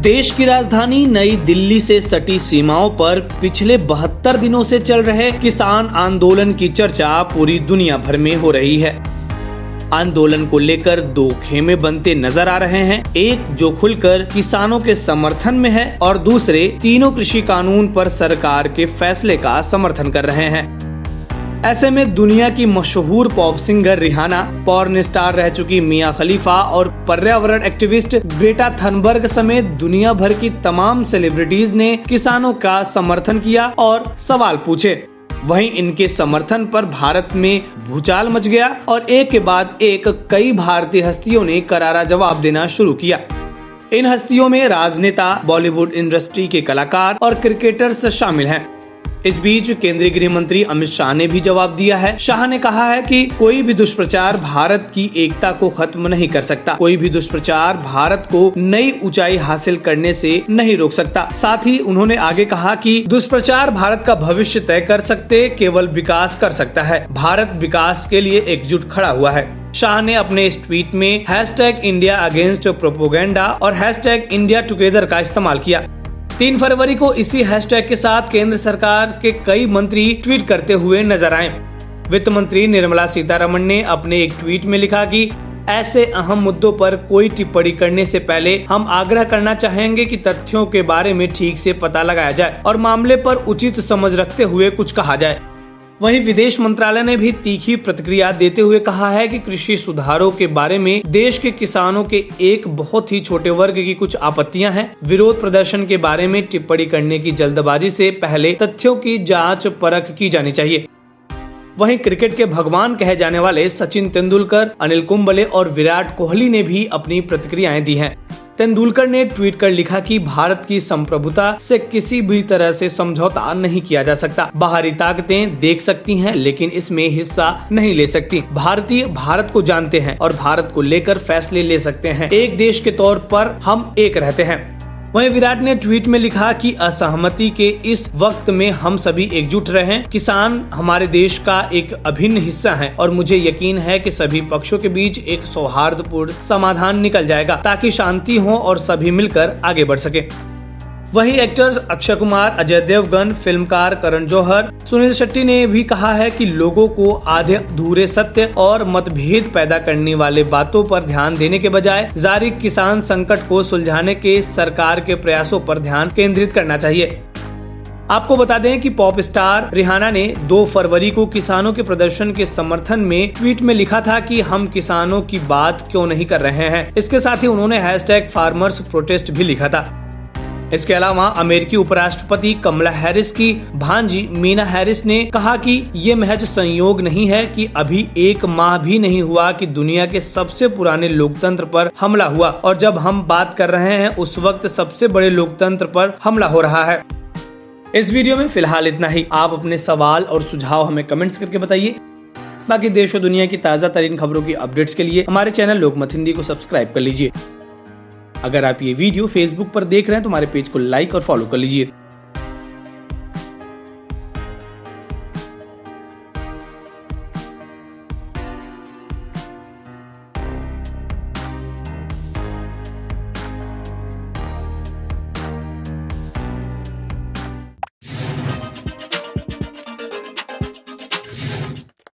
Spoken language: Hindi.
देश की राजधानी नई दिल्ली से सटी सीमाओं पर पिछले 72 दिनों से चल रहे किसान आंदोलन की चर्चा पूरी दुनिया भर में हो रही है। आंदोलन को लेकर दो खेमे बनते नजर आ रहे हैं, एक जो खुलकर किसानों के समर्थन में है और दूसरे तीनों कृषि कानून पर सरकार के फैसले का समर्थन कर रहे हैं। ऐसे में दुनिया की मशहूर pop singer Rihanna, porn star रह चुकी मिया खलीफा और पर्यावरण एक्टिविस्ट ग्रेटा थनबर्ग समेत दुनिया भर की तमाम सेलिब्रिटीज ने किसानों का समर्थन किया और सवाल पूछे। वहीं इनके समर्थन पर भारत में भूचाल मच गया और एक के बाद एक कई भारतीय हस्तियों ने करारा जवाब देना शुरू किया। इन हस्तियों में राजनेता, बॉलीवुड इंडस्ट्री के कलाकार और क्रिकेटर्स शामिल हैं। इस बीच केंद्रीय गृह मंत्री अमित शाह ने भी जवाब दिया है। शाह ने कहा है कि कोई भी दुष्प्रचार भारत की एकता को खत्म नहीं कर सकता। कोई भी दुष्प्रचार भारत को नई ऊंचाई हासिल करने से नहीं रोक सकता। साथ ही उन्होंने आगे कहा कि दुष्प्रचार भारत का भविष्य तय कर सकते, केवल विकास कर सकता है। भारत विकास के लिए एकजुट खड़ा हुआ है। शाह ने अपने इस ट्वीट में #इंडिया अगेंस्ट प्रोपोगेंडा और #इंडिया टुगेदर का इस्तेमाल किया। 3 फरवरी को इसी हैशटैग के साथ केंद्र सरकार के कई मंत्री ट्वीट करते हुए नजर आए। वित्त मंत्री निर्मला सीतारमण ने अपने एक ट्वीट में लिखा कि ऐसे अहम मुद्दों पर कोई टिप्पणी करने से पहले हम आग्रह करना चाहेंगे कि तथ्यों के बारे में ठीक से पता लगाया जाए और मामले पर उचित समझ रखते हुए कुछ कहा जाए। वहीं विदेश मंत्रालय ने भी तीखी प्रतिक्रिया देते हुए कहा है कि कृषि सुधारों के बारे में देश के किसानों के एक बहुत ही छोटे वर्ग की कुछ आपत्तियां हैं। विरोध प्रदर्शन के बारे में टिप्पणी करने की जल्दबाजी से पहले तथ्यों की जांच परख की जानी चाहिए। वहीं क्रिकेट के भगवान कहे जाने वाले सचिन तेंदुलकर, अनिल कुंबले और विराट कोहली ने भी अपनी प्रतिक्रियाएं दी हैं। तेंदुलकर ने ट्वीट कर लिखा कि भारत की संप्रभुता से किसी भी तरह से समझौता नहीं किया जा सकता। बाहरी ताकतें देख सकती हैं, लेकिन इसमें हिस्सा नहीं ले सकती। भारतीय भारत को जानते हैं और भारत को लेकर फैसले ले सकते हैं। एक देश के तौर पर हम एक रहते हैं। वहीं विराट ने ट्वीट में लिखा कि असहमति के इस वक्त में हम सभी एकजुट रहें। किसान हमारे देश का एक अभिन्न हिस्सा हैं और मुझे यकीन है कि सभी पक्षों के बीच एक सौहार्दपूर्ण समाधान निकल जाएगा ताकि शांति हो और सभी मिलकर आगे बढ़ सके। वहीं एक्टर्स अक्षय कुमार, अजय देवगन, फिल्मकार करण जौहर, सुनील शेट्टी ने भी कहा है कि लोगों को आधे अधूरे सत्य और मतभेद पैदा करने वाले बातों पर ध्यान देने के बजाय जारी किसान संकट को सुलझाने के सरकार के प्रयासों पर ध्यान केंद्रित करना चाहिए। आपको बता दें कि पॉप स्टार रिहाना ने 2 फरवरी को किसानों के प्रदर्शन के समर्थन में ट्वीट में लिखा था कि हम किसानों की बात क्यों नहीं कर रहे हैं। इसके साथ ही उन्होंने #फार्मर्स प्रोटेस्ट भी लिखा था। इसके अलावा अमेरिकी उपराष्ट्रपति कमला हैरिस की भांजी मीना हैरिस ने कहा कि ये महज संयोग नहीं है कि अभी 1 माह भी नहीं हुआ कि दुनिया के सबसे पुराने लोकतंत्र पर हमला हुआ और जब हम बात कर रहे हैं उस वक्त सबसे बड़े लोकतंत्र पर हमला हो रहा है। इस वीडियो में फिलहाल इतना ही। आप अपने सवाल और सुझाव हमें कमेंट्स करके बताइए। बाकी देश और दुनिया की ताज़ा तरीन खबरों की अपडेट्स के लिए हमारे चैनल लोकमत हिंदी को सब्सक्राइब कर लीजिए। अगर आप ये वीडियो फेसबुक पर देख रहे हैं तो हमारे पेज को लाइक और फॉलो कर लीजिए।